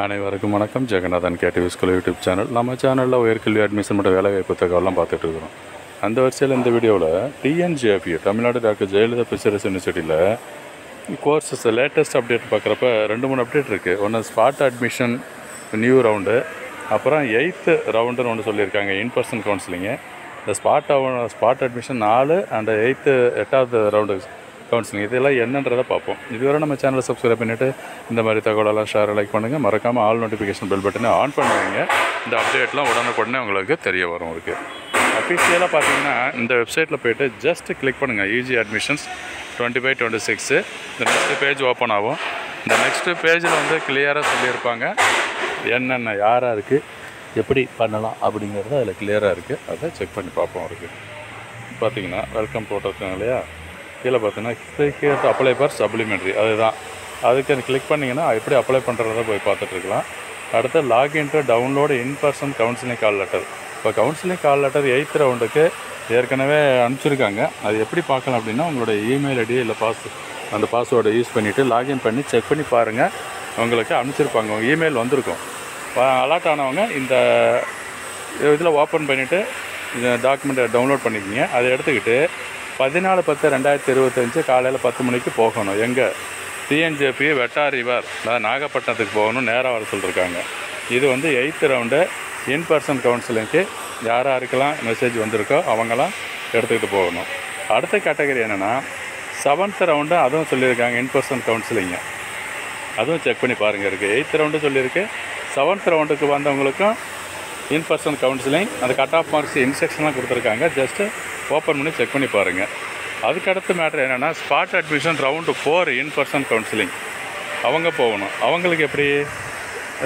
அனைவருக்கும் வணக்கம். Jagannathan KTV school YouTube channel. நம்ம சேனலில் உயர்கல்வி அட்மிஷன் மற்றும் வேலைவாய்ப்பு தகவலாம் பார்த்துட்டு இருக்கிறோம். அந்த வரிசையில் இந்த வீடியோவில் டிஎன்ஜிஎஃப்யூ தமிழ்நாடு டாக்டர் ஜெயலலிதா ஃபிஷரிஸ் யூனிவர்சிட்டியில் கோர்சஸ் லேட்டஸ்ட் அப்டேட் பார்க்குறப்ப 2-3 அப்டேட் இருக்குது. ஒன்று ஸ்பாட் அட்மிஷன் நியூ ரவுண்டு, அப்புறம் 8th ரவுண்டுன்னு ஒன்று சொல்லியிருக்காங்க, இன்பர்சன் கவுன்சிலிங்கு. இந்த spot admission 4 and 8th round counselling, இதெல்லாம் என்னன்றதை பார்ப்போம். இதுவரை நம்ம சேனலை சப்ஸ்கிரைப் பண்ணிவிட்டு இந்த மாதிரி தகவலெல்லாம் ஷேர் லைக் பண்ணுங்கள். மறக்காமல் ஆல் நோட்டிஃபிகேஷன் பெல் பட்டனை ஆன் பண்ணுவீங்க. இந்த அப்டேட்லாம் உடனுக்குடனே உங்களுக்கு தெரிய வரும். இருக்குது அஃபிஷியலாக பார்த்தீங்கன்னா இந்த வெப்சைட்டில் போய்ட்டு ஜஸ்ட் கிளிக் பண்ணுங்கள், யூஜி அட்மிஷன்ஸ் 2025-26. இந்த நெக்ஸ்ட்டு பேஜ் ஓப்பன் ஆகும். இந்த நெக்ஸ்ட்டு பேஜில் வந்து கிளியராக சொல்லியிருப்பாங்க என்னென்ன யாராக இருக்குது, எப்படி பண்ணலாம் அப்படிங்கிறது அதில் கிளியராக இருக்குது. அதை செக் பண்ணி பார்ப்போம். இருக்குது பார்த்தீங்கன்னா வெல்கம் போட்டிருக்காங்க இல்லையா, கீழே பார்த்தீங்கன்னா கிளிக் அப்ளை ஃபார் சப்ளிமெண்ட்ரி, அதுதான். அதுக்கு கிளிக் பண்ணிங்கன்னா எப்படி அப்ளை பண்ணுறத போய் பார்த்துட்ருக்கலாம். அடுத்து login to download in person counselling call letter. இப்போ கவுன்சிலிங் கால் லெட்டர் 8th ரவுண்டுக்கு ஏற்கனவே அனுப்பிச்சிருக்காங்க. அது எப்படி பார்க்கலாம் அப்படின்னா, உங்களோட இமெயில் ஐடி இல்லை அந்த பாஸ்வேர்டை யூஸ் பண்ணிவிட்டு லாகின் பண்ணி செக் பண்ணி பாருங்கள். உங்களுக்கு அனுப்பிச்சிருப்பாங்க, உங்கள் இமெயில் வந்திருக்கும். அலாட் ஆனவங்க இந்த இதில் ஓப்பன் பண்ணிவிட்டு இந்த டாக்குமெண்ட்டை டவுன்லோட் பண்ணிக்கிங்க. அதை எடுத்துக்கிட்டு 14/10/2025 காலையில் 10 மணிக்கு போகணும். எங்கே? டிஎன்ஜிஎஃப்யூ வெட்டாரிவர், அதாவது நாகப்பட்டினத்துக்கு போகணும். நேராக வர சொல்லியிருக்காங்க. இது வந்து 8th ரவுண்டு இன்பர்சன் கவுன்சிலிங்க்கு யாருக்கெல்லாம் மெசேஜ் வந்திருக்கோ அவங்களாம் எடுத்துக்கிட்டு போகணும். அடுத்த கேட்டகரி என்னென்னா 7th ரவுண்டு, அதுவும் சொல்லியிருக்காங்க இன்பர்சன் கவுன்சிலிங்கு, அதுவும் செக் பண்ணி பாருங்கள். இருக்குது 8th ரவுண்டு சொல்லியிருக்கு. 7th ரவுண்டுக்கு வந்தவங்களுக்கும் இன்பர்சன் கவுன்சிலிங், அந்த கட் ஆஃப் மார்க்ஸ் இன்ஸ்ட்ரக்ஷன்லாம் கொடுத்துருக்காங்க. ஜஸ்ட்டு ஓப்பன் பண்ணி செக் பண்ணி பாருங்கள். அதுக்கடுத்து மேட்ரு என்னென்னா spot admission round 4 in person counselling அவங்க போகணும். அவங்களுக்கு எப்படி?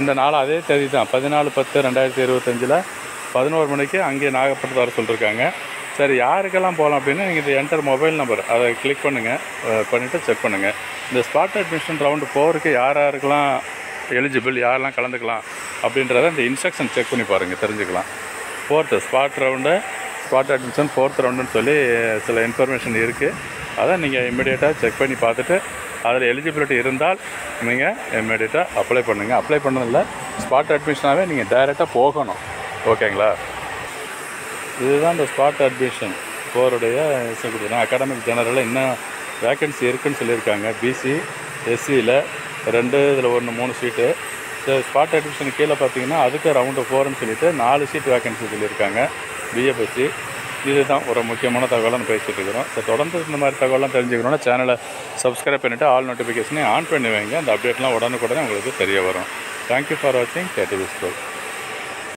இந்த நாள் அதே தேதி தான், 14/10/2025 11 மணிக்கு அங்கே நாகப்பட்டினம் வர சொல்லியிருக்காங்க. சரி, யாருக்கெல்லாம் போகலாம் அப்படின்னா, நீங்கள் இது என்டர் மொபைல் நம்பர் அதை கிளிக் பண்ணுங்கள், பண்ணிவிட்டு செக் பண்ணுங்கள். இந்த ஸ்பாட் அட்மிஷன் ரவுண்டு 4க்கு யாருக்கெல்லாம் எலிஜிபிள், யாரெல்லாம் கலந்துக்கலாம் அப்படின்றத இந்த இன்ஸ்ட்ரக்ஷன் செக் பண்ணி பாருங்கள், தெரிஞ்சுக்கலாம். 4th ஸ்பாட் அட்மிஷன் 4th ரவுண்டுன்னு சொல்லி சில இன்ஃபர்மேஷன் இருக்குது. அதை நீங்கள் இம்மிடியேட்டாக செக் பண்ணி பார்த்துட்டு அதில் எலிஜிபிலிட்டி இருந்தால் நீங்கள் இம்மிடியேட்டாக அப்ளை பண்ணுங்கள். அப்ளை பண்ணதில்ல, ஸ்பாட் அட்மிஷனாகவே நீங்கள் டைரெக்டாக போகணும். ஓகேங்களா? இதுதான் இந்த ஸ்பாட் அட்மிஷன் 4உடைய கொடுத்துருக்காங்க. அகாடமிக் ஜெனரலில் இன்னும் வேக்கன்சி இருக்குதுன்னு சொல்லியிருக்காங்க. பிசி எஸ்சியில் 2, இதில் 1 3 சீட்டு. ஸ்பாட் அட்மிஷன் கீழே பார்த்தீங்கன்னா அதுக்கு ரவுண்டு 4ன்னு சொல்லிட்டு 4 சீட் வேக்கன்சி சொல்லியிருக்காங்க. பிஎஃப்எஸ்சி. இதுதான் ஒரு முக்கியமான தகவலாக பேசிகிட்டு இருக்கிறோம். ஸோ தொடர்ந்து இந்த மாதிரி தகவலாம் தெரிஞ்சுக்கணுன்னா சேனலை சப்ஸ்கிரைப் பண்ணிவிட்டு ஆல் நோட்டிஃபிகேஷனை ஆன் பண்ணி வைங்க. அந்த அப்டேட்லாம் உடனுக்குடனே உங்களுக்கு தெரிய வரும். தேங்க்யூ ஃபார் வாட்சிங் கேடிவி ஸ்கூல்.